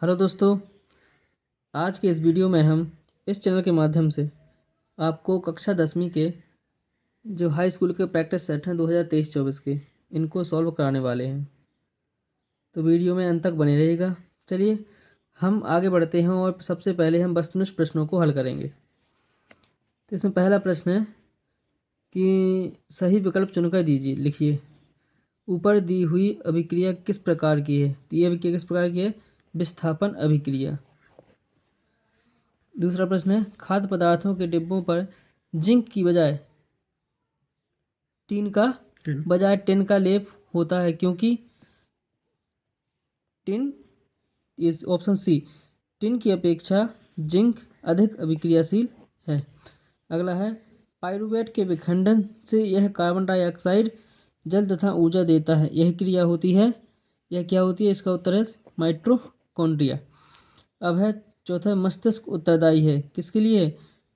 Hello दोस्तों, आज के इस वीडियो में हम इस चैनल के माध्यम से आपको कक्षा 10वीं के जो हाई स्कूल के प्रैक्टिस सेट हैं 2023-24 के, इनको सॉल्व कराने वाले हैं। तो वीडियो में अंत तक बने रहेगा। चलिए हम आगे बढ़ते हैं और सबसे पहले हम वस्तुनिष्ठ प्रश्नों को हल करेंगे। तो इसमें पहला प्रश्न है कि सही विकल्प चुनकर दीजिए। लिखिए, ऊपर दी हुई अभिक्रिया किस प्रकार की है? तो ये अभिक्रिया किस प्रकार की है? विस्थापन अभिक्रिया। दूसरा प्रश्न है, खाद्य पदार्थों के डिब्बों पर जिंक की बजाय टिन का लेप होता है क्योंकि टिन इस ऑप्शन सी, टिन की अपेक्षा जिंक अधिक अभिक्रियाशील है। अगला है, पाइरूवेट के विखंडन से यह कार्बन डाइऑक्साइड जल तथा ऊर्जा देता है। यह क्रिया होती है, यह क्या होती है? इसका उत्तर है माइटोकॉन्ड्रिया। अब है चौथा, मस्तिष्क उत्तरदायी है किसके लिए?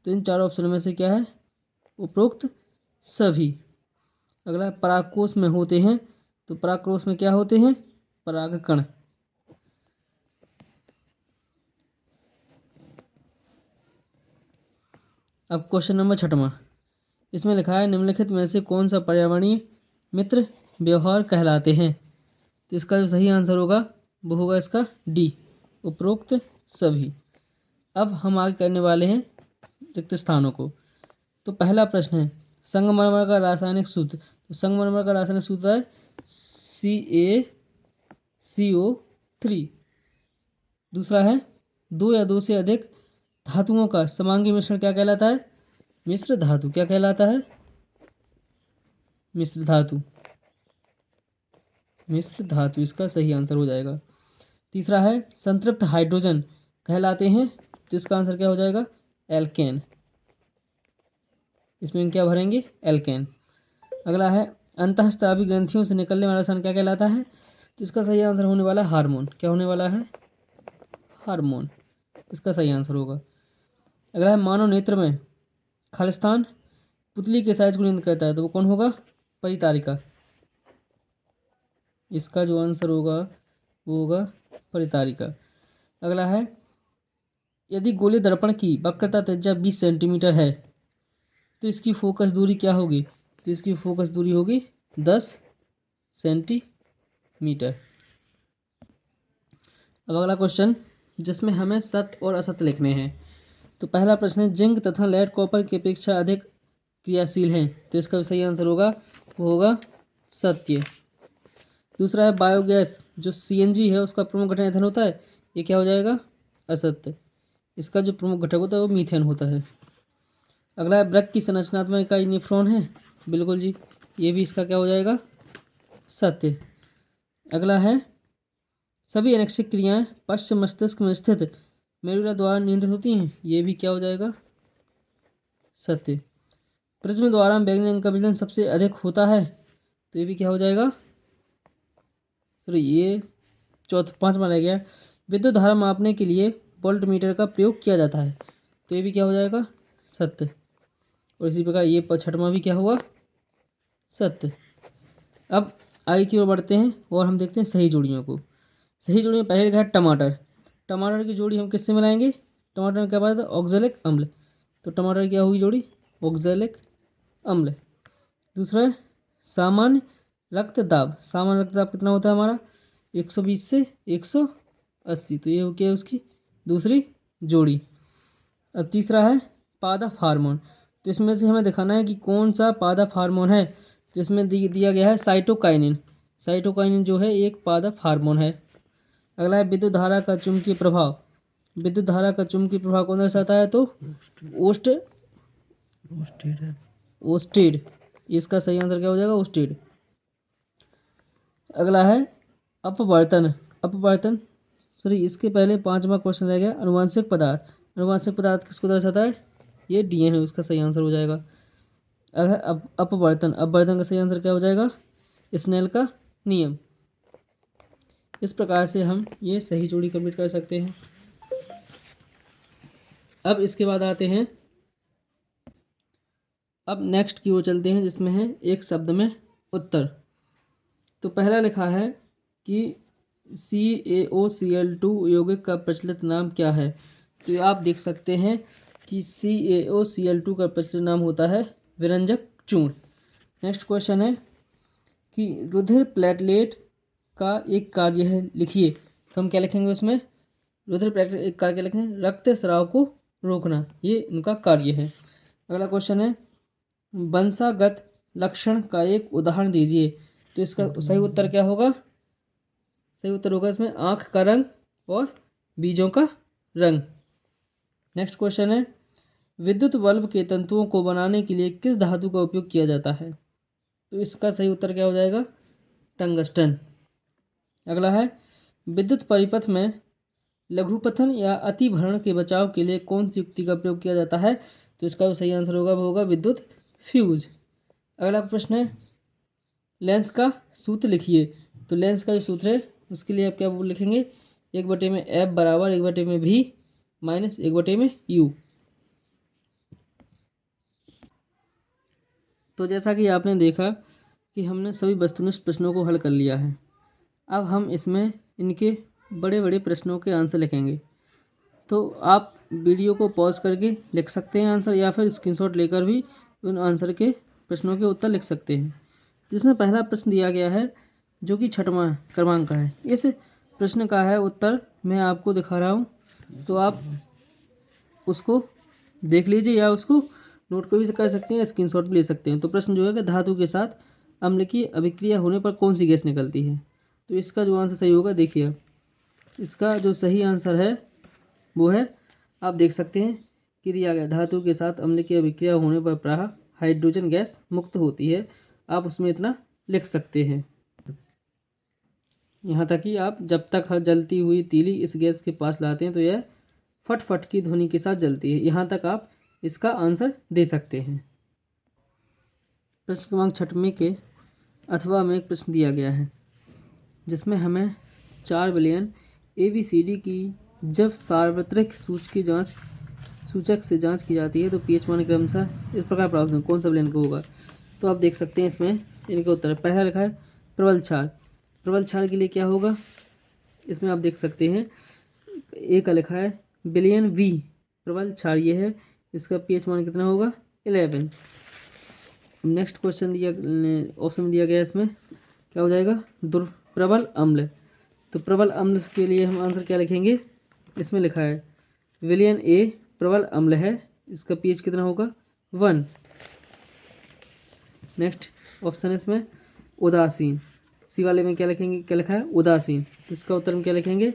तो इन चारों ऑप्शन में से क्या है? उपरोक्त सभी। अगला है, परागकोश में होते हैं। तो परागकोश में क्या होते हैं? परागकण। अब क्वेश्चन नंबर 6वां, इसमें लिखा है निम्नलिखित में से कौन सा पर्यावरणीय मित्र व्यवहार कहलाते हैं? तो इसका जो सही आंसर होगा वो होगा इसका डी, उपरोक्त सभी। अब हम आगे करने वाले हैं रिक्त स्थानों को। तो पहला प्रश्न है, संगमरमर का रासायनिक सूत्र। तो संगमरमर का रासायनिक सूत्र है CaCO3। दूसरा है, दो या दो से अधिक धातुओं का समांगी मिश्रण क्या कहलाता है? मिश्र धातु। क्या कहलाता है? मिश्र धातु। मिश्र धातु इसका सही आंसर हो जाएगा। तीसरा है, संतृप्त हाइड्रोजन कहलाते हैं। तो इसका आंसर क्या हो जाएगा? एल्केन। इसमें क्या भरेंगे? एल्केन। अगला है, अंतःस्रावी ग्रंथियों से निकलने वाला रसायन क्या कहलाता है? तो इसका सही आंसर होने वाला है हार्मोन। क्या होने वाला है? हार्मोन इसका सही आंसर होगा। अगला है, मानव नेत्र में खालिस्तान पुतली के साइज को नियंत्रित करता है। तो वो कौन होगा? परितारिका। इसका जो आंसर होगा वो होगा परितारिका। अगला है, यदि गोलीय दर्पण की वक्रता त्रिज्या 20 सेंटीमीटर है तो इसकी फोकस दूरी क्या होगी? तो इसकी फोकस दूरी होगी 10 सेंटीमीटर। अब अगला क्वेश्चन जिसमें हमें सत्य और असत्य लिखने हैं। तो पहला प्रश्न है, जिंक तथा लेड कॉपर की अपेक्षा अधिक क्रियाशील हैं। तो इसका सही आंसर होगा वो होगा सत्य। दूसरा है, बायोगैस जो CNG है उसका प्रमुख घटक ईंधन होता है। ये क्या हो जाएगा? असत्य। इसका जो प्रमुख घटक होता है वो मीथेन होता है। अगला है, वृक्क की संरचनात्मक इकाई न्यूफ्रॉन है। बिल्कुल जी, ये भी इसका क्या हो जाएगा? सत्य। अगला है, सभी अनैच्छिक क्रियाएं पश्च मस्तिष्क में स्थित मेडुला द्वारा नियंत्रित होती हैं। ये भी क्या हो जाएगा? सत्य। प्रिज्म द्वारा बैंगनी रंग का विचलन सबसे अधिक होता है। तो ये भी क्या हो जाएगा? सॉरी, ये पांचवा रह गया। विद्युत धारा मापने के लिए वोल्ट मीटर का प्रयोग किया जाता है। तो ये भी क्या हो जाएगा? सत्य। और इसी प्रकार ये 6वां भी क्या हुआ? सत्य। अब आगे की ओर बढ़ते हैं और हम देखते हैं सही जोड़ियों को। सही जोड़ी में पहले लिखा है टमाटर। टमाटर की जोड़ी हम किससे मिलाएंगे? टमाटर में क्या पाया था? ऑक्जेलिक अम्ल। तो टमाटर की क्या हुई जोड़ी? ऑक्जेलिक अम्ल। दूसरा है, सामान्य रक्तदाब। सामान्य रक्तदाब कितना होता है हमारा? 120 से 180। तो ये हो गया उसकी दूसरी जोड़ी। अब तीसरा है, पादप हार्मोन। तो इसमें से हमें दिखाना है कि कौन सा पादप हार्मोन है। तो इसमें दिया गया है साइटोकाइनिन। साइटोकाइनिन जो है एक पादप हार्मोन है। अगला है, विद्युत धारा का चुंबकीय प्रभाव। विद्युत धारा का चुंबकीय प्रभाव कौन दर्शाता है? तो ओस्टेड। इसका सही आंसर क्या हो जाएगा? ओस्टेड। अगला है, अपवर्तन। अपवर्तन सॉरी, इसके पहले 5वां क्वेश्चन रह गया, अनुवांशिक पदार्थ। अनुवांशिक पदार्थ किसको दर्शाता है? ये DNA है, उसका सही आंसर हो जाएगा। अगर अपवर्तन, अपवर्तन का सही आंसर क्या हो जाएगा? स्नेल का नियम। इस प्रकार से हम ये सही जोड़ी कंप्लीट कर सकते हैं। अब इसके बाद आते हैं, अब नेक्स्ट की ओर चलते हैं जिसमें है एक शब्द में उत्तर। तो पहला लिखा है कि CaOCl2 यौगिक का प्रचलित नाम क्या है? तो आप देख सकते हैं कि CaOCl2 का प्रचलित नाम होता है विरंजक चूर्ण। नेक्स्ट क्वेश्चन है कि रुधिर प्लेटलेट का एक कार्य है, लिखिए। तो हम क्या लिखेंगे उसमें? रुधिर प्लेटलेट एक कार्य क्या लिखेंगे? रक्त स्राव को रोकना, ये उनका कार्य है। अगला क्वेश्चन है वंशागत लक्षण का एक उदाहरण दीजिए। तो इसका सही उत्तर क्या होगा? सही उत्तर होगा इसमें आँख का रंग और बीजों का रंग। नेक्स्ट क्वेश्चन है विद्युत बल्ब के तंतुओं को बनाने के लिए किस धातु का उपयोग किया जाता है? तो इसका सही उत्तर क्या हो जाएगा? टंगस्टन। अगला है विद्युत परिपथ में लघुपथन या अतिभरण के बचाव के लिए कौन सी युक्ति का प्रयोग किया जाता है? तो इसका जो सही आंसर होगा वो होगा विद्युत फ्यूज। अगला प्रश्न है लेंस का सूत्र लिखिए। तो लेंस का जो सूत्र है उसके लिए आप क्या लिखेंगे? 1/F बराबर 1/V माइनस 1/U। तो जैसा कि आपने देखा कि हमने सभी वस्तुनिष्ठ प्रश्नों को हल कर लिया है। अब हम इसमें इनके बड़े बड़े प्रश्नों के आंसर लिखेंगे। तो आप वीडियो को पॉज करके लिख सकते हैं आंसर, या फिर स्क्रीनशॉट लेकर भी उन आंसर के प्रश्नों के उत्तर लिख सकते हैं। जिसमें पहला प्रश्न दिया गया है जो कि 6वां क्रमांक का है, इस प्रश्न का है उत्तर मैं आपको दिखा रहा हूँ, तो आप उसको देख लीजिए या उसको नोट को भी कर सकते हैं, स्क्रीनशॉट भी ले सकते हैं। तो प्रश्न जो है कि धातु के साथ अम्ल की अभिक्रिया होने पर कौन सी गैस निकलती है? तो इसका जो आंसर सही होगा, देखिए इसका जो सही आंसर है वो है, आप देख सकते हैं कि दिया गया धातु के साथ अम्ल की अभिक्रिया होने पर प्रायः हाइड्रोजन गैस मुक्त होती है। आप उसमें इतना लिख सकते हैं, यहाँ तक कि आप जब तक जलती हुई तीली इस गैस के पास लाते हैं तो यह फट फट की ध्वनि के साथ जलती है। यहाँ तक आप इसका आंसर दे सकते हैं। प्रश्न क्रमांक 6 के अथवा में एक प्रश्न दिया गया है जिसमें हमें 4 विलयन ABCD की जब सार्वत्रिक सूचक से जांच की जाती है तो pH मान क्रमशः इस प्रकार प्राप्त होगा, कौन सा विलयन का होगा? तो आप देख सकते हैं इसमें इनके उत्तर। पहला लिखा है प्रबल क्षार। प्रबल क्षार के लिए क्या होगा? इसमें आप देख सकते हैं ए का लिखा है विलयन V प्रबल क्षार ये है, इसका pH मान कितना होगा? 11। नेक्स्ट क्वेश्चन दिया ऑप्शन में दिया गया, इसमें क्या हो जाएगा? प्रबल अम्ल। तो प्रबल अम्ल के लिए हम आंसर क्या लिखेंगे? इसमें लिखा है विलयन A प्रबल अम्ल है, इसका pH कितना होगा? 1। नेक्स्ट ऑप्शन इसमें उदासीन। सी वाले में क्या लिखेंगे? क्या लिखा है? उदासीन। तो इसका उत्तर हम क्या लिखेंगे?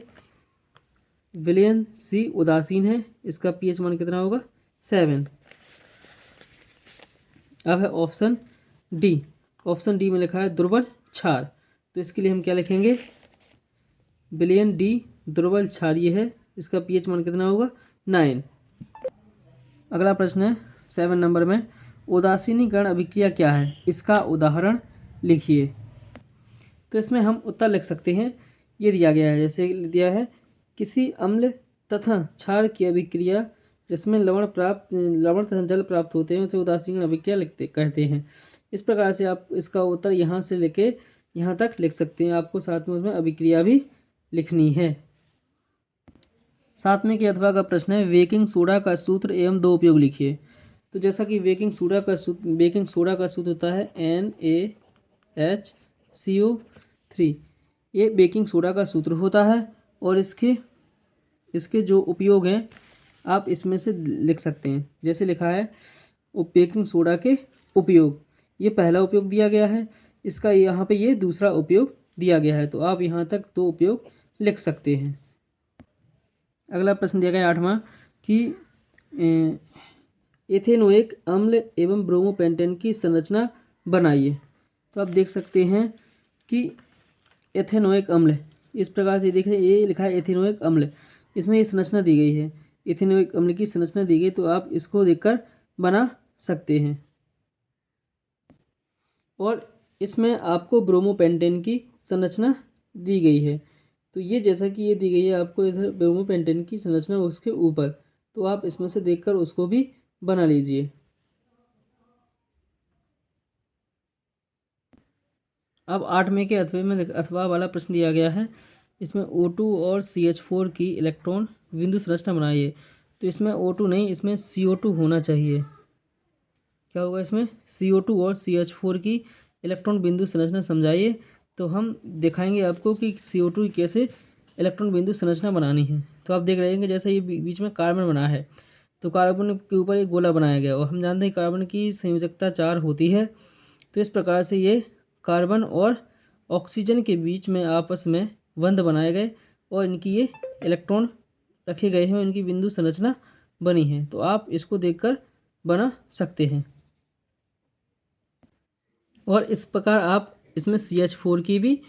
विलयन C उदासीन है, इसका pH मान कितना होगा? 7। अब है ऑप्शन डी। ऑप्शन डी में लिखा है दुर्बल क्षार। तो इसके लिए हम क्या लिखेंगे? विलयन D दुर्बल क्षारीय है, इसका pH मान कितना होगा? 9। अगला प्रश्न है 7 नंबर में उदासीनीकरण अभिक्रिया क्या है? इसका उदाहरण लिखिए। तो इसमें हम उत्तर लिख सकते हैं, ये दिया गया है, जैसे दिया है किसी अम्ल तथा क्षार की अभिक्रिया जिसमें लवण तथा जल प्राप्त होते हैं उसे उदासीनीकरण अभिक्रिया कहते हैं। इस प्रकार से आप इसका उत्तर यहाँ से लेके यहाँ तक लिख सकते हैं। आपको साथ में उसमें अभिक्रिया भी लिखनी है। 7वें के अथवा का प्रश्न है बेकिंग सोडा का सूत्र एवं 2 उपयोग लिखिए। तो जैसा कि बेकिंग सोडा का सूत्र होता है NaHCO3। ये बेकिंग सोडा का सूत्र होता है और इसके जो उपयोग हैं आप इसमें से लिख सकते हैं। जैसे लिखा है बेकिंग सोडा के उपयोग, ये पहला उपयोग दिया गया है, इसका यहाँ पे ये दूसरा उपयोग दिया गया है। तो आप यहाँ तक 2 उपयोग लिख सकते हैं। अगला प्रश्न दिया गया 8वां कि एथेनोइक अम्ल एवं ब्रोमोपेंटेन की संरचना बनाइए। तो आप देख सकते हैं कि एथेनोइक अम्ल इस प्रकार से देखें, ये लिखा है एथेनोइक अम्ल, इसमें ये संरचना दी गई है, एथेनोइक अम्ल की संरचना दी गई, तो आप इसको देखकर बना सकते हैं। और इसमें आपको ब्रोमोपेंटेन की संरचना दी गई है, तो ये जैसा कि ये दी गई है आपको इधर ब्रोमोपेंटेन की संरचना उसके ऊपर, तो आप इसमें से देखकर उसको भी बना लीजिए। अब 8वें के अथवा वाला प्रश्न दिया गया है इसमें O2 और CH4 की इलेक्ट्रॉन बिंदु संरचना बनाइए। तो इसमें O2 नहीं, इसमें CO2 होना चाहिए। क्या होगा इसमें? CO2 और CH4 की इलेक्ट्रॉन बिंदु संरचना समझाइए। तो हम दिखाएंगे आपको कि CO2 की कैसे इलेक्ट्रॉन बिंदु संरचना बनानी है। तो आप देख रहे हैं कि जैसे ये बीच में कार्बन बना है, तो कार्बन के ऊपर एक गोला बनाया गया और हम जानते हैं कार्बन की संयोजकता 4 होती है। तो इस प्रकार से ये कार्बन और ऑक्सीजन के बीच में आपस में बंध बनाए गए और इनकी ये इलेक्ट्रॉन रखे गए हैं और इनकी बिंदु संरचना बनी है। तो आप इसको देखकर बना सकते हैं और इस प्रकार आप इसमें CH4 की भी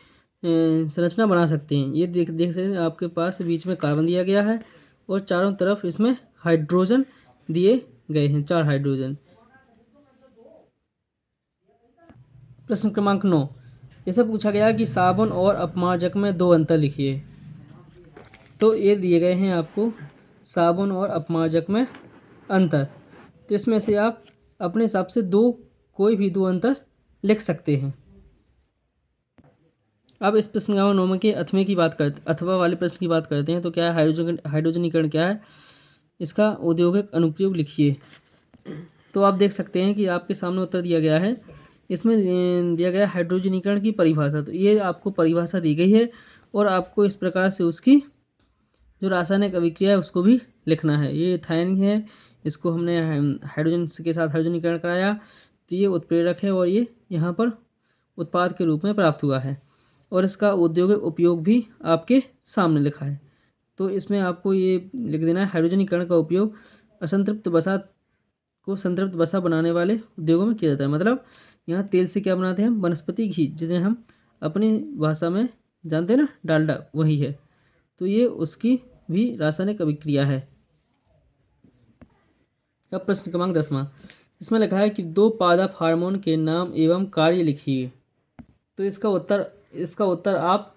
संरचना बना सकते हैं। ये देख सकते हैं आपके पास बीच में कार्बन दिया गया है और चारों तरफ इसमें हाइड्रोजन दिए गए हैं, 4 हाइड्रोजन। प्रश्न क्रमांक 9, इसे पूछा गया कि साबुन और अपमार्जक में 2 अंतर लिखिए। तो ये दिए गए हैं आपको साबुन और अपमार्जक में अंतर। तो इसमें से आप अपने हिसाब से कोई भी 2 अंतर लिख सकते हैं। अब इस प्रश्न क्रमांक 9 के अथवा वाले प्रश्न की बात करते हैं। तो क्या है हाइड्रोजनीकरण क्या है? इसका औद्योगिक अनुप्रयोग लिखिए। तो आप देख सकते हैं कि आपके सामने उत्तर दिया गया है। इसमें दिया गया हाइड्रोजनीकरण की परिभाषा। तो ये आपको परिभाषा दी गई है और आपको इस प्रकार से उसकी जो रासायनिक अभिक्रिया है उसको भी लिखना है। ये इथाइन है, इसको हमने हाइड्रोजन के साथ हाइड्रोजनीकरण कराया, तो ये उत्प्रेरक है और ये यहाँ पर उत्पाद के रूप में प्राप्त हुआ है और इसका औद्योगिक उपयोग भी आपके सामने लिखा है। तो इसमें आपको ये लिख देना है, हाइड्रोजनीकरण का उपयोग असंतृप्त वसा को संतृप्त वसा बनाने वाले उद्योगों में किया जाता है। मतलब यहाँ तेल से क्या बनाते हैं? वनस्पति घी, जिन्हें हम अपनी भाषा में जानते हैं ना, डालडा, वही है। तो ये उसकी भी रासायनिक अभिक्रिया है। अब प्रश्न क्रमांक 10वां, इसमें लिखा है कि 2 पादप हार्मोन के नाम एवं कार्य लिखिए। तो इसका उत्तर आप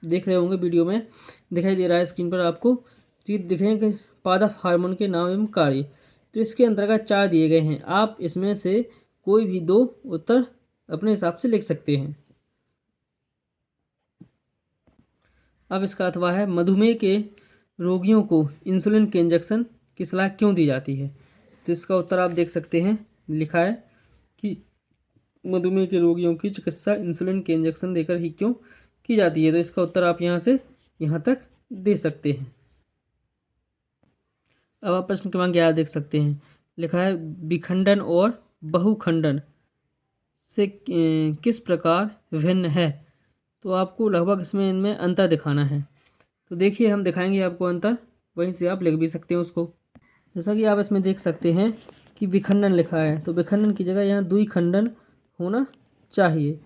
देख रहे होंगे, वीडियो में दिखाई दे रहा है स्क्रीन पर आपको। तो दिख रहे हैं कि पादप हार्मोन के नाम एवं कार्य। तो इसके अंतर्गत 4 दिए गए हैं। आप इसमें से कोई भी 2 उत्तर अपने हिसाब से लिख सकते हैं। अब इसका अथवा है, मधुमेह के रोगियों को इंसुलिन के इंजेक्शन की सलाह क्यों दी जाती है? तो इसका उत्तर आप देख सकते हैं, लिखा है कि मधुमेह के रोगियों की चिकित्सा इंसुलिन के इंजेक्शन देकर ही क्यों की जाती है। तो इसका उत्तर आप यहाँ से यहाँ तक दे सकते हैं। अब आप प्रश्न क्रमांक 11 देख सकते हैं, लिखा है विखंडन और बहुखंडन से किस प्रकार भिन्न है। तो आपको लगभग इनमें अंतर दिखाना है। तो देखिए, हम दिखाएंगे आपको अंतर, वहीं से आप लिख भी सकते हैं उसको। जैसा कि आप इसमें देख सकते हैं कि विखंडन लिखा है, तो विखंडन की जगह यहाँ द्विखंडन होना चाहिए।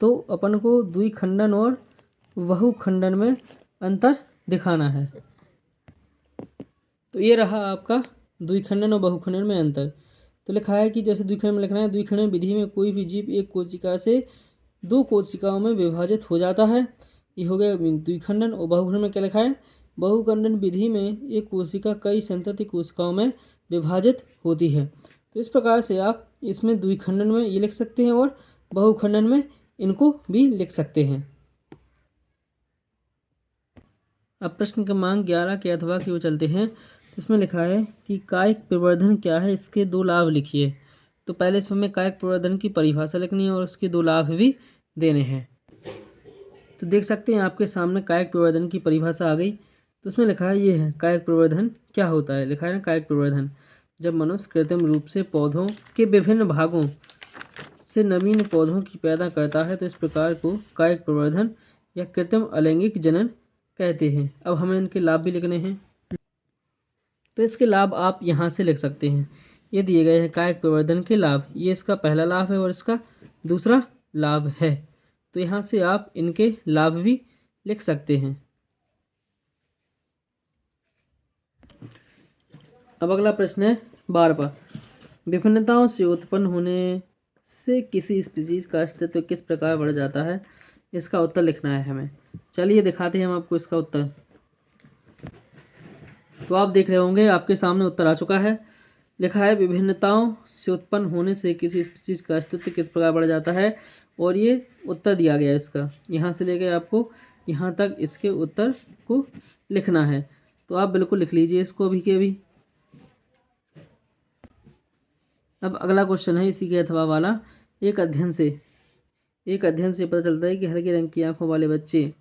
तो अपन को द्विखंडन और बहुखंडन में अंतर दिखाना है। तो ये रहा आपका द्विखंडन और बहुखंडन में अंतर। तो लिखा है कि जैसे द्विखंडन में लिखना है, द्विखंडन विधि में कोई भी जीव एक कोशिका से 2 कोशिकाओं में विभाजित हो जाता है। ये हो गया द्विखंडन। और बहुखंडन में क्या लिखा है? बहुखंडन विधि में एक कोशिका कई संतति कोशिकाओं में विभाजित होती है। तो इस प्रकार से आप इसमें द्विखंडन में ये लिख सकते हैं और बहुखंडन में इनको भी लिख सकते हैं। अब प्रश्न क्रमांक 11 के अथवा की ओर चलते हैं। तो इसमें लिखा है कि कायिक प्रवर्धन क्या है, इसके 2 लाभ लिखिए। तो पहले इसमें हमें कायिक प्रवर्धन की परिभाषा लिखनी है और उसके 2 लाभ भी देने हैं। तो देख सकते हैं आपके सामने कायिक प्रवर्धन की परिभाषा आ गई। तो उसमें लिखा है, ये है कायिक प्रवर्धन क्या होता है। लिखा है ना, कायिक प्रवर्धन जब मनुष्य कृत्रिम रूप से पौधों के विभिन्न भागों से नवीन पौधों की पैदा करता है, तो इस प्रकार को कायिक प्रवर्धन या कृत्रिम अलैंगिक जनन कहते हैं। अब हमें इनके लाभ भी लिखने हैं। तो इसके लाभ आप यहाँ से लिख सकते हैं। ये दिए गए हैं कायिक प्रवर्धन के लाभ। ये इसका पहला लाभ है और इसका दूसरा लाभ है। तो यहाँ से आप इनके लाभ भी लिख सकते हैं। अब अगला प्रश्न है 12वां, विभिन्नताओं से उत्पन्न होने से किसी स्पीशीज का अस्तित्व किस प्रकार बढ़ जाता है। इसका उत्तर लिखना है हमें। चलिए दिखाते हैं हम आपको इसका उत्तर। तो आप देख रहे होंगे आपके सामने उत्तर आ चुका है। लिखा है विभिन्नताओं से उत्पन्न होने से किसी स्पीशीज का अस्तित्व किस प्रकार बढ़ जाता है, और ये उत्तर दिया गया है इसका। यहाँ से लेकर आपको यहाँ तक इसके उत्तर को लिखना है। तो आप बिल्कुल लिख लीजिए इसको अभी के अभी। अब अगला क्वेश्चन है इसी के अथवा वाला। एक अध्ययन से पता चलता है कि हल्के रंग की आंखों वाले बच्चे,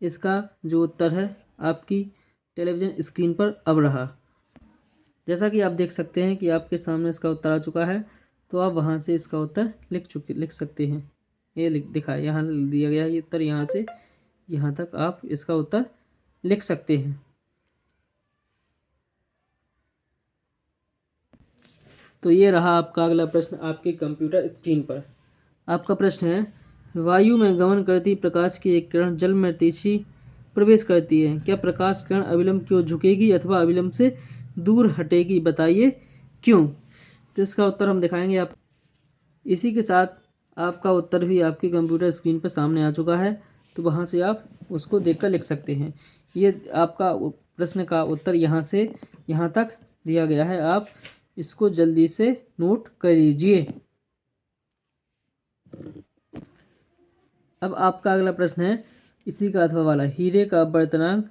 इसका जो उत्तर है आपकी टेलीविज़न स्क्रीन पर अब रहा। जैसा कि आप देख सकते हैं कि आपके सामने इसका उत्तर आ चुका है, तो आप वहां से इसका उत्तर लिख सकते हैं। ये दिखा यहाँ दिया गया है ये उत्तर, यहाँ से यहाँ तक आप इसका उत्तर लिख सकते हैं। तो ये रहा आपका अगला प्रश्न आपके कंप्यूटर स्क्रीन पर। आपका प्रश्न है, वायु में गमन करती प्रकाश की एक किरण जल में तेजी प्रवेश करती है, क्या प्रकाश किरण अविलंब की ओर झुकेगी अथवा अविलंब से दूर हटेगी, बताइए क्यों। तो इसका उत्तर हम दिखाएंगे आप। इसी के साथ आपका उत्तर भी आपके कंप्यूटर स्क्रीन पर सामने आ चुका है, तो वहाँ से आप उसको देखकर लिख सकते हैं। ये आपका प्रश्न का उत्तर यहाँ से यहाँ तक दिया गया है, आप इसको जल्दी से नोट कर लीजिए। अब आपका अगला प्रश्न है इसी का अथवा वाला, हीरे का अपवर्तनांक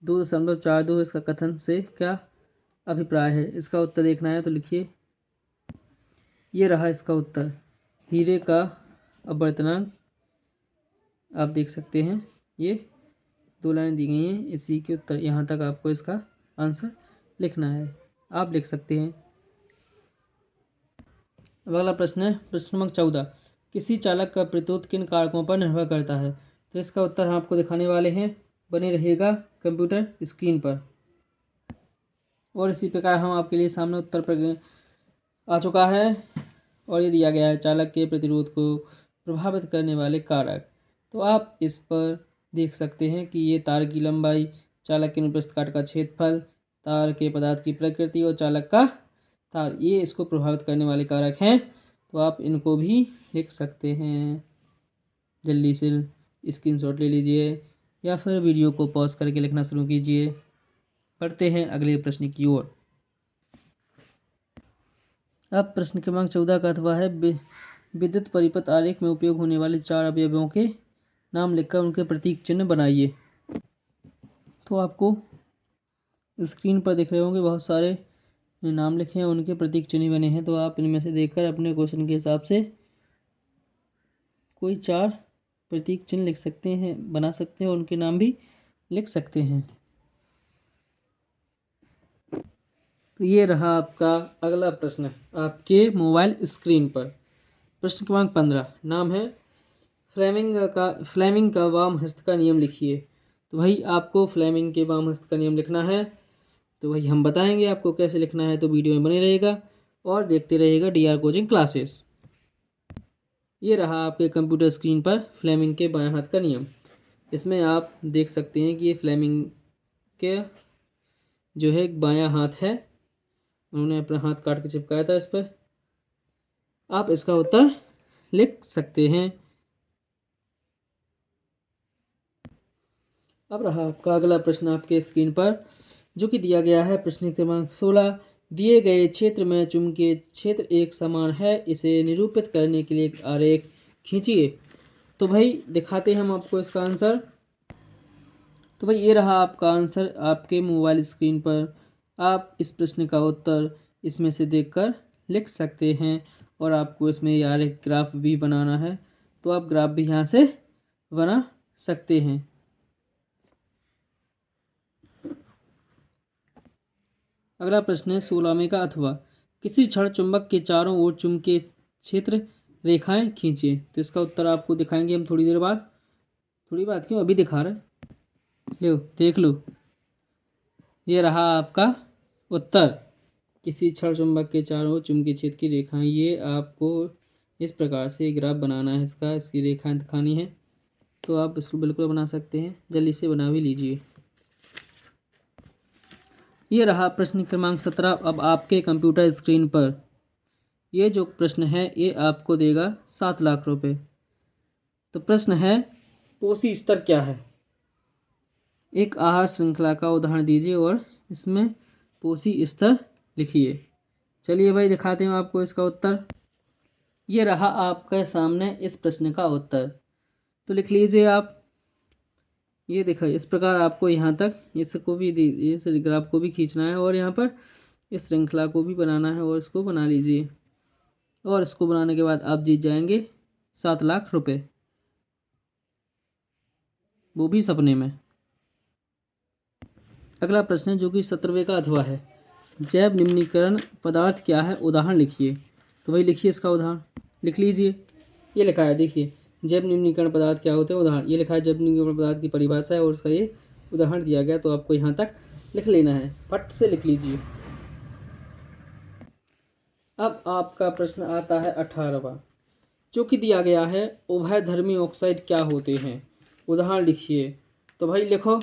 2.42, इसका कथन से क्या अभिप्राय है। इसका उत्तर देखना है तो लिखिए। ये रहा इसका उत्तर, हीरे का अपवर्तनांक आप देख सकते हैं, ये 2 लाइन दी गई हैं, इसी के उत्तर यहाँ तक आपको इसका आंसर लिखना है, आप लिख सकते हैं। अब अगला प्रश्न है प्रश्न नंबर 14, किसी चालक का प्रतिरोध किन कारकों पर निर्भर करता है। तो इसका उत्तर हम आपको दिखाने वाले हैं, बने रहिएगा कंप्यूटर स्क्रीन पर। और इसी प्रकार हम आपके लिए सामने उत्तर पर आ चुका है, और ये दिया गया है चालक के प्रतिरोध को प्रभावित करने वाले कारक। तो आप इस पर देख सकते हैं कि ये तार की लंबाई, चालक के अनुप्रस्थ काट का क्षेत्रफल, तार के पदार्थ की प्रकृति और चालक का तार, ये इसको प्रभावित करने वाले कारक हैं। तो आप इनको भी लिख सकते हैं। जल्दी से स्क्रीनशॉट ले लीजिए या फिर वीडियो को पॉज करके लिखना शुरू कीजिए। बढ़ते हैं अगले प्रश्न की ओर। अब प्रश्न क्रमांक 14 का अथवा है, विद्युत परिपथ आरेख में उपयोग होने वाले 4 अवयवों के नाम लिखकर उनके प्रतीक चिन्ह बनाइए। तो आपको स्क्रीन पर दिख रहे होंगे बहुत सारे नाम लिखे हैं, उनके प्रतीक चिन्ह बने हैं। तो आप इनमें से देखकर अपने क्वेश्चन के हिसाब से कोई 4 प्रतीक चिन्ह लिख सकते हैं, बना सकते हैं, उनके नाम भी लिख सकते हैं। तो ये रहा आपका अगला प्रश्न आपके मोबाइल स्क्रीन पर। प्रश्न क्रमांक 15, नाम है फ्लेमिंग का वाम हस्त का नियम लिखिए। तो भाई आपको फ्लेमिंग के वाम हस्त का नियम लिखना है, तो भाई हम बताएंगे आपको कैसे लिखना है, तो वीडियो में बने रहेगा और देखते रहेगा DR कोचिंग क्लासेस। ये रहा आपके कंप्यूटर स्क्रीन पर फ्लेमिंग के बाएं हाथ का नियम। इसमें आप देख सकते हैं कि ये फ्लेमिंग के जो है बायां हाथ है, उन्होंने अपना हाथ काट के चिपकाया था इस पर। आप इसका उत्तर लिख सकते हैं। अब रहा आपका अगला प्रश्न आपके स्क्रीन पर, जो कि दिया गया है प्रश्न क्रमांक 16, दिए गए क्षेत्र में चुंबकीय क्षेत्र एक समान है, इसे निरूपित करने के लिए एक आरेख खींचिए। तो भाई दिखाते हैं हम आपको इसका आंसर। तो भाई ये रहा आपका आंसर आपके मोबाइल स्क्रीन पर। आप इस प्रश्न का उत्तर इसमें से देखकर लिख सकते हैं, और आपको इसमें यार एक ग्राफ भी बनाना है, तो आप ग्राफ भी यहाँ से बना सकते हैं। अगला प्रश्न है 16वें का, अथवा किसी क्षण चुंबक के चारों ओर चुंबकीय क्षेत्र रेखाएं खींचे। तो इसका उत्तर आपको दिखाएंगे हम थोड़ी देर बाद। थोड़ी बात क्यों, अभी दिखा रहे, लो देख लो। ये रहा आपका उत्तर, किसी क्षण चुंबक के चारों ओर चुंबकीय क्षेत्र की रेखाएं। ये आपको इस प्रकार से ग्राफ बनाना है, इसकी रेखाएं दिखानी है, तो आप इसको बिल्कुल बना सकते हैं, जल्दी से बना भी लीजिए। ये रहा प्रश्न क्रमांक 17 अब आपके कंप्यूटर स्क्रीन पर। ये जो प्रश्न है ये आपको देगा 7 लाख रुपए। तो प्रश्न है, पोषी स्तर क्या है। एक आहार श्रृंखला का उदाहरण दीजिए और इसमें पोषी स्तर लिखिए। चलिए भाई दिखाते हैं आपको इसका उत्तर। ये रहा आपके सामने इस प्रश्न का उत्तर, तो लिख लीजिए आप। ये देखा, इस प्रकार आपको यहाँ तक इसको भी इस ग्राफ को भी खींचना है और यहाँ पर इस श्रृंखला को भी बनाना है और इसको बना लीजिए। और इसको बनाने के बाद आप जीत जाएंगे 7 लाख रुपए, वो भी सपने में। अगला प्रश्न है जो कि 17वें का अथवा है। जैव निम्नीकरण पदार्थ क्या है, उदाहरण लिखिए। तो भाई लिखिए, इसका उदाहरण लिख लीजिए। ये लिखा है, देखिए, जैव निम्नीकरण पदार्थ क्या होते हैं, उदाहरण। ये लिखा है जैव निम्नीकरण पदार्थ की परिभाषा है और उसका ये उदाहरण दिया गया। तो आपको यहाँ तक लिख लेना है, फट से लिख लीजिए। अब आपका प्रश्न आता है 18वां, जो कि दिया गया है उभयधर्मी ऑक्साइड क्या होते हैं, उदाहरण लिखिए। तो भाई लिखो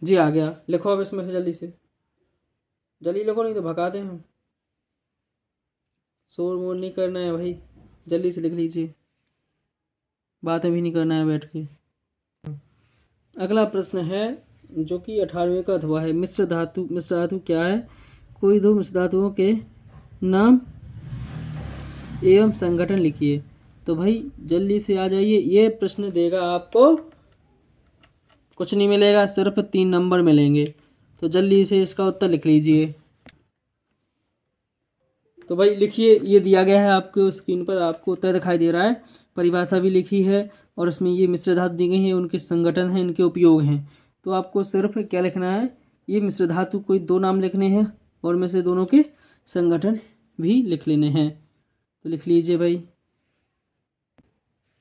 जी, आ गया, लिखो अब इसमें से जल्दी से, जल्दी लिखो नहीं तो भगा दें हम। शोर मोर नहीं करना है भाई, जल्दी से लिख लीजिए, बातें भी नहीं करना है बैठ के। अगला प्रश्न है जो कि 18वें का अथवा है। मिश्र धातु क्या है, कोई दो मिश्र धातुओं के नाम एवं संगठन लिखिए। तो भाई जल्दी से आ जाइए, ये प्रश्न देगा आपको, कुछ नहीं मिलेगा, सिर्फ 3 नंबर मिलेंगे। तो जल्दी से इसका उत्तर लिख लीजिए। तो भाई लिखिए, ये दिया गया है आपको स्क्रीन पर, आपको उत्तर दिखाई दे रहा है, परिभाषा भी लिखी है और उसमें ये मिश्र धातु दी गई है, उनके संगठन हैं, इनके उपयोग हैं। तो आपको सिर्फ क्या लिखना है, ये मिश्र धातु कोई 2 नाम लिखने हैं और में से दोनों के संगठन भी लिख लेने हैं। तो लिख लीजिए भाई।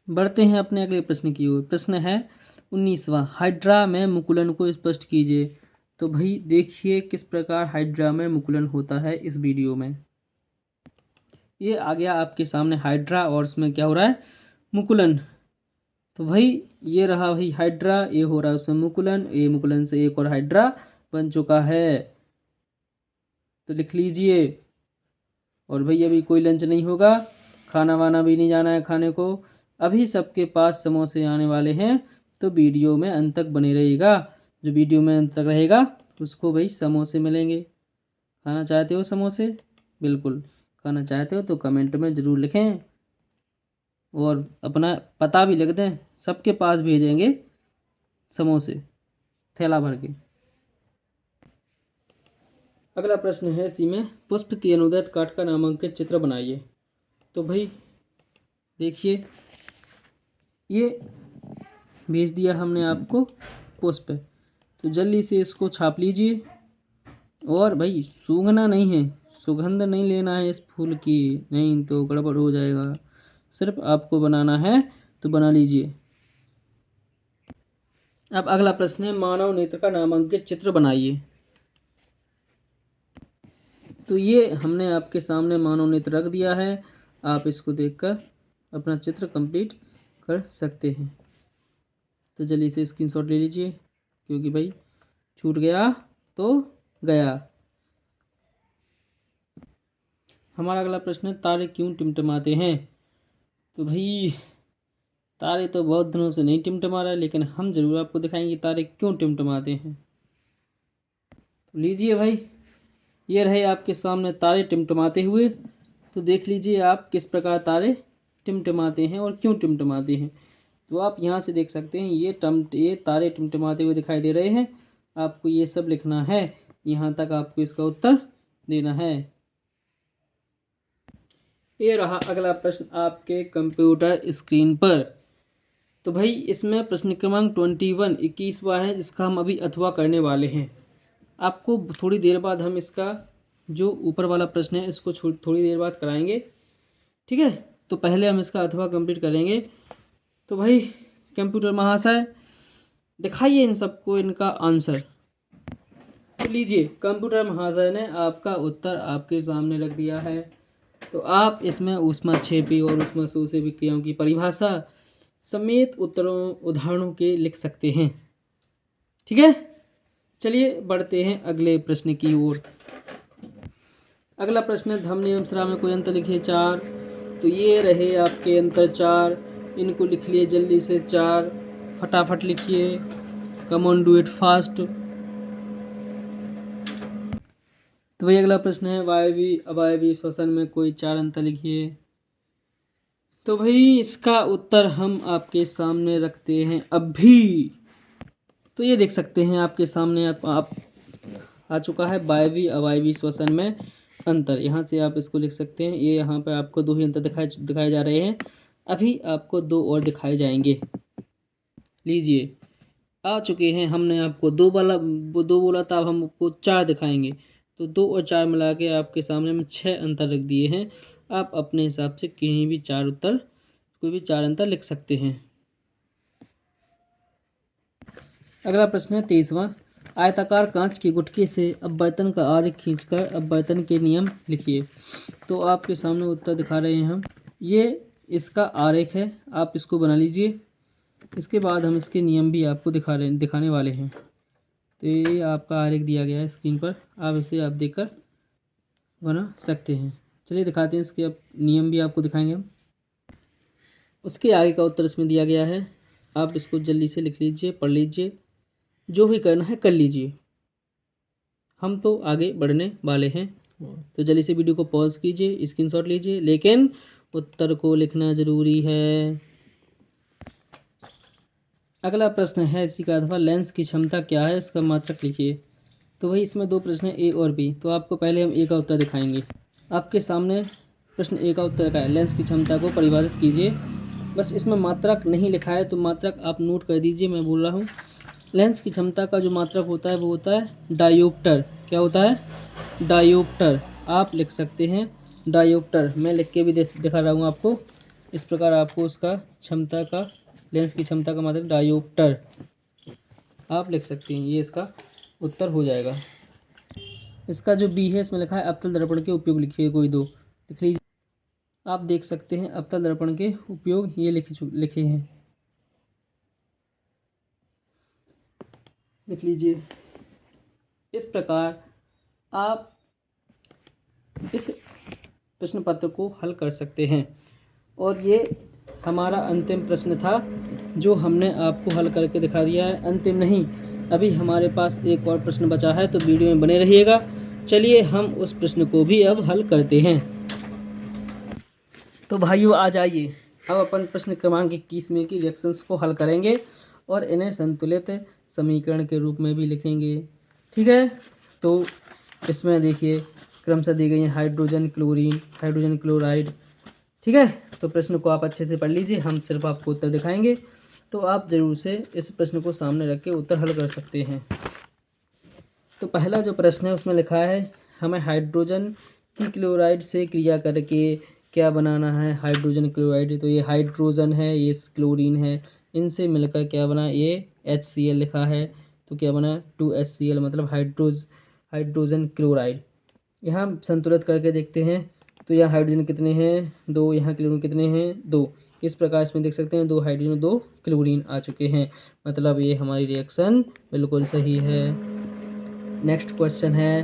बढ़ते हैं अपने अगले प्रश्न की ओर। प्रश्न है 19वां, हाइड्रा में मुकुलन को स्पष्ट कीजिए। तो भाई देखिए किस प्रकार हाइड्रा में मुकुलन होता है इस वीडियो में। ये आ गया आपके सामने हाइड्रा और इसमें क्या हो रहा है, मुकुलन। तो भाई ये रहा भाई हाइड्रा, ये हो रहा है उसमें मुकुलन, ये मुकुलन से एक और हाइड्रा बन चुका है। तो लिख लीजिए। और भाई अभी कोई लंच नहीं होगा, खाना वाना भी नहीं जाना है खाने को, अभी सबके पास समोसे आने वाले हैं। तो वीडियो में अंत तक बने रहिएगा, जो वीडियो में अंत तक रहेगा उसको भाई समोसे मिलेंगे। खाना चाहते हो समोसे, बिल्कुल खाना चाहते हो तो कमेंट में ज़रूर लिखें और अपना पता भी लिख दें, सबके पास भेजेंगे समोसे थैला भर के। अगला प्रश्न है इसी में, पुष्प की अनुदैर्ध्य काट का नामांकित चित्र बनाइए। तो भाई देखिए, ये भेज दिया हमने आपको पुष्प, तो जल्दी से इसको छाप लीजिए। और भाई सूंघना नहीं है, सुगंध नहीं लेना है इस फूल की, नहीं तो गड़बड़ हो जाएगा। सिर्फ आपको बनाना है तो बना लीजिए। अब अगला प्रश्न है, मानव नेत्र का नामांकित चित्र बनाइए। तो ये हमने आपके सामने मानव नेत्र रख दिया है, आप इसको देखकर अपना चित्र कंप्लीट कर सकते हैं। तो जल्दी से स्क्रीनशॉट ले लीजिए, क्योंकि भाई छूट गया तो गया। हमारा अगला प्रश्न है, तारे क्यों टिमटिमाते हैं। तो भाई तारे तो बहुत दिनों से नहीं टिमटिमा रहा है, लेकिन हम जरूर आपको दिखाएंगे तारे क्यों टिमटिमाते हैं। तो लीजिए भाई, ये रहे आपके सामने तारे टिमटिमाते हुए। तो देख लीजिए आप किस प्रकार तारे टिमटिमाते हैं और क्यों टिमटिमाते हैं। तो आप यहाँ से देख सकते हैं, ये तारे टिमटिमाते हुए दिखाई दे रहे हैं। आपको ये सब लिखना है, यहाँ तक आपको इसका उत्तर देना है। ये रहा अगला प्रश्न आपके कंप्यूटर स्क्रीन पर। तो भाई इसमें प्रश्न क्रमांक 21वां है, जिसका हम अभी अथवा करने वाले हैं। आपको थोड़ी देर बाद हम इसका जो ऊपर वाला प्रश्न है इसको थोड़ी देर बाद कराएंगे, ठीक है। तो पहले हम इसका अथवा कंप्लीट करेंगे। तो भाई कंप्यूटर महाशय दिखाइए इन सबको इनका आंसर। तो लीजिए, कंप्यूटर महाशय ने आपका उत्तर आपके सामने रख दिया है। तो आप इसमें ऊष्माक्षेपी और ऊष्माशोषी विक्रियाओं की परिभाषा समेत उदाहरणों के लिख सकते हैं, ठीक है। चलिए बढ़ते हैं अगले प्रश्न की ओर। अगला प्रश्न है, धमनी एवं स्राव में कोई अंतर लिखिए 4। तो ये रहे आपके अंतर 4, इनको लिख लिए जल्दी से 4, फटाफट लिखिए, come on do it fast. तो वही अगला प्रश्न है, वायवी अवायवी श्वसन में कोई 4 अंतर लिखिए। तो भाई इसका उत्तर हम आपके सामने रखते हैं अभी। तो ये देख सकते हैं आपके सामने आप आ चुका है वायवीय अवायवीय श्वसन में अंतर। यहाँ से आप इसको लिख सकते हैं। ये यहाँ पर आपको 2 ही अंतर दिखाए जा रहे हैं, अभी आपको 2 और दिखाए जाएंगे। लीजिए, आ चुके हैं। हमने आपको 2 बोला था, अब हम आपको 4 दिखाएंगे। तो 2 और 4 मिला के आपके सामने में 6 अंतर रख दिए हैं। आप अपने हिसाब से कहीं भी 4 उत्तर, कोई भी 4 अंतर लिख सकते हैं। अगला प्रश्न है 23वां। आयताकार कांच की गुटकी से अपवर्तन का आरेख खींचकर अपवर्तन के नियम लिखिए। तो आपके सामने उत्तर दिखा रहे हैं हम। ये इसका आरेख है, आप इसको बना लीजिए। इसके बाद हम इसके नियम भी आपको दिखाने वाले हैं। तो ये आपका आरेख दिया गया है स्क्रीन पर, आप इसे देखकर बना सकते हैं। चलिए दिखाते हैं, इसके अब नियम भी आपको दिखाएंगे हम। उसके आगे का उत्तर इसमें दिया गया है, आप इसको जल्दी से लिख लीजिए, पढ़ लीजिए, जो भी करना है कर लीजिए। हम तो आगे बढ़ने वाले हैं, तो जल्दी से वीडियो को पॉज कीजिए, स्क्रीनशॉट लीजिए, लेकिन उत्तर को लिखना ज़रूरी है। अगला प्रश्न है इसी का, अथवा लेंस की क्षमता क्या है, इसका मात्रक लिखिए। तो वही इसमें 2 प्रश्न है, ए और बी। तो आपको पहले हम ए का उत्तर दिखाएंगे। आपके सामने प्रश्न ए का उत्तर का है, लेंस की क्षमता को परिभाषित कीजिए। बस इसमें मात्रक नहीं लिखा है, तो मात्रक आप नोट कर दीजिए, मैं बोल रहा हूँ। लेंस की क्षमता का जो मात्रक होता है वो होता है डायोप्टर। क्या होता है? डायोप्टर। आप लिख सकते हैं डायोप्टर, मैं लिख के भी दिखा रहा हूँ आपको। इस प्रकार आपको उसका क्षमता का, लेंस की क्षमता का मात्रक डायोप्टर आप लिख सकते हैं। ये इसका उत्तर हो जाएगा। इसका जो बी है, इसमें लिखा है अवतल दर्पण के उपयोग लिखिए, कोई 2 लिख लीजिए। आप देख सकते हैं अवतल दर्पण के उपयोग ये लिखे हैं, लिख लीजिए। इस प्रकार आप इस प्रश्न पत्र को हल कर सकते हैं। और ये हमारा अंतिम प्रश्न था, जो हमने आपको हल करके दिखा दिया है। अंतिम नहीं, अभी हमारे पास एक और प्रश्न बचा है, तो वीडियो में बने रहिएगा। चलिए हम उस प्रश्न को भी अब हल करते हैं। तो भाइयों आ जाइए, अब अपन प्रश्न क्रमांक 21 में की रिएक्शंस को हल करेंगे और इन्हें संतुलित समीकरण के रूप में भी लिखेंगे। ठीक है, तो इसमें देखिए क्रमशः दी गई है हाइड्रोजन क्लोरीन, हाइड्रोजन क्लोराइड। ठीक है, तो प्रश्न को आप अच्छे से पढ़ लीजिए, हम सिर्फ आपको उत्तर दिखाएंगे, तो आप ज़रूर से इस प्रश्न को सामने रख के उत्तर हल कर सकते हैं। तो पहला जो प्रश्न है उसमें लिखा है, हमें हाइड्रोजन की क्लोराइड से क्रिया करके क्या बनाना है, हाइड्रोजन क्लोराइड। तो ये हाइड्रोजन है, ये क्लोरीन है, इनसे मिलकर क्या बना, ये HCl लिखा है, तो क्या बना 2HCl, मतलब हाइड्रोजन क्लोराइड। यहाँ संतुलित करके देखते हैं, तो यहाँ हाइड्रोजन कितने हैं, 2, यहाँ क्लोरीन कितने हैं, 2। इस प्रकार इसमें देख सकते हैं 2 हाइड्रोजन 2 क्लोरीन आ चुके हैं, मतलब ये हमारी रिएक्शन बिल्कुल सही है। नेक्स्ट क्वेश्चन है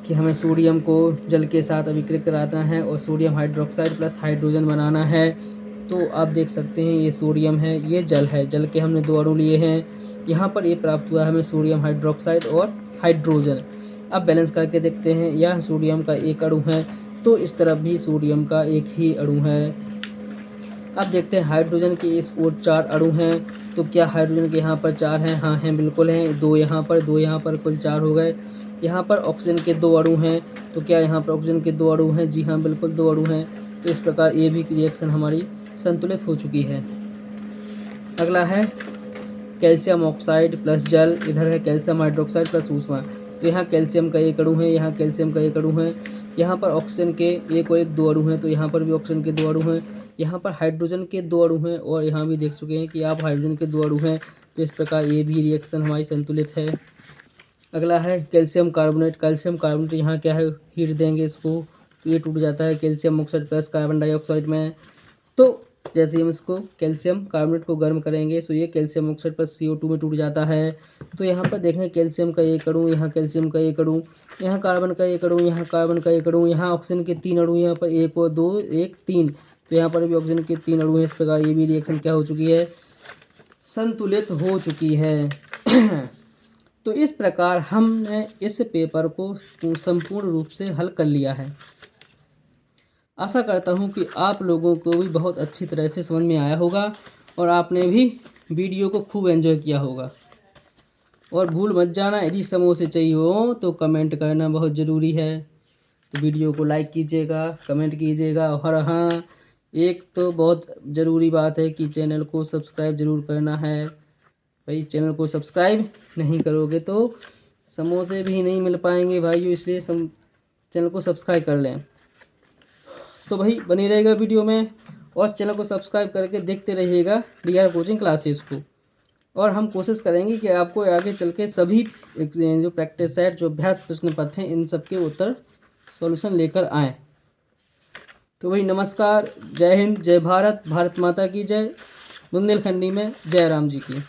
कि हमें सोडियम को जल के साथ अभिक्रिया कराना है और सोडियम हाइड्रोक्साइड प्लस हाइड्रोजन बनाना है। तो आप देख सकते हैं ये सोडियम है, ये जल है, जल के हमने 2 अणु लिए हैं। यहाँ पर ये प्राप्त हुआ है हमें सोडियम हाइड्रोक्साइड और हाइड्रोजन। अब बैलेंस करके देखते हैं, यह सोडियम का एक अणु है, तो इस तरफ भी सोडियम का एक ही अणु है। अब देखते हैं हाइड्रोजन के इस ओर 4 अणु हैं, तो क्या हाइड्रोजन के यहाँ पर 4 हैं? हाँ हैं, बिल्कुल हैं। 2 यहाँ पर, 2 यहाँ पर, कुल 4 हो गए। यहाँ पर ऑक्सीजन के 2 अणु हैं, तो क्या यहाँ पर ऑक्सीजन के 2 अणु हैं? जी हाँ, बिल्कुल 2 अणु हैं। तो इस प्रकार ये भी रिएक्शन हमारी संतुलित हो चुकी है। अगला है कैल्शियम ऑक्साइड प्लस जल, इधर है कैल्शियम हाइड्रोक्साइड प्लस ऊष्मा। तो यहाँ कैल्शियम का एक अणु है, यहाँ कैल्शियम का एक अणु है, यहाँ पर ऑक्सीजन के एक और एक 2 अणु हैं, तो यहाँ पर भी ऑक्सीजन के 2 अणु हैं, यहाँ पर हाइड्रोजन के 2 अणु हैं, और यहाँ भी देख चुके हैं कि आप हाइड्रोजन के 2 अणु हैं। तो इस प्रकार ये भी रिएक्शन हमारी संतुलित है। अगला है कैल्शियम कार्बोनेट। कैल्शियम कार्बोनेट यहाँ क्या है, हीट देंगे इसको तो ये टूट जाता है calcium oxide plus carbon dioxide में। तो जैसे हम इसको कैल्शियम कार्बोनेट को गर्म करेंगे तो ये कैल्शियम ऑक्साइड प्लस CO2 में टूट जाता है। तो यहाँ पर देखें कैल्शियम का एक अणु, यहाँ कैल्शियम का एक अणु, यहाँ कार्बन का एक अणु, यहाँ कार्बन का एक अणु, यहाँ ऑक्सीजन के 3 अणु, यहाँ पर 1 और 2 1 3, तो यहाँ पर भी ऑक्सीजन के 3 अणु हैं। इस प्रकार ये भी रिएक्शन क्या हो चुकी है, संतुलित हो चुकी है। तो इस प्रकार हमने इस पेपर को संपूर्ण रूप से हल कर लिया है। आशा करता हूँ कि आप लोगों को भी बहुत अच्छी तरह से समझ में आया होगा और आपने भी वीडियो को खूब एंजॉय किया होगा। और भूल मत जाना, यदि समोसे चाहिए हो तो कमेंट करना बहुत ज़रूरी है। तो वीडियो को लाइक कीजिएगा, कमेंट कीजिएगा, और हाँ, एक तो बहुत ज़रूरी बात है कि चैनल को सब्सक्राइब ज़रूर करना है भाई। चैनल को सब्सक्राइब नहीं करोगे तो समोसे भी नहीं मिल पाएंगे भाइयों, इसलिए चैनल को सब्सक्राइब कर लें। तो भाई बने रहेगा वीडियो में, और चैनल को सब्सक्राइब करके देखते रहिएगा DR कोचिंग क्लासेस को। और हम कोशिश करेंगे कि आपको आगे चल के सभी जो प्रैक्टिस सेट, जो अभ्यास प्रश्न पत्र हैं, इन सब के उत्तर सॉल्यूशन लेकर आएँ। तो भाई नमस्कार, जय हिंद, जय भारत, भारत माता की जय, बुंदेलखंडी में जय राम जी की।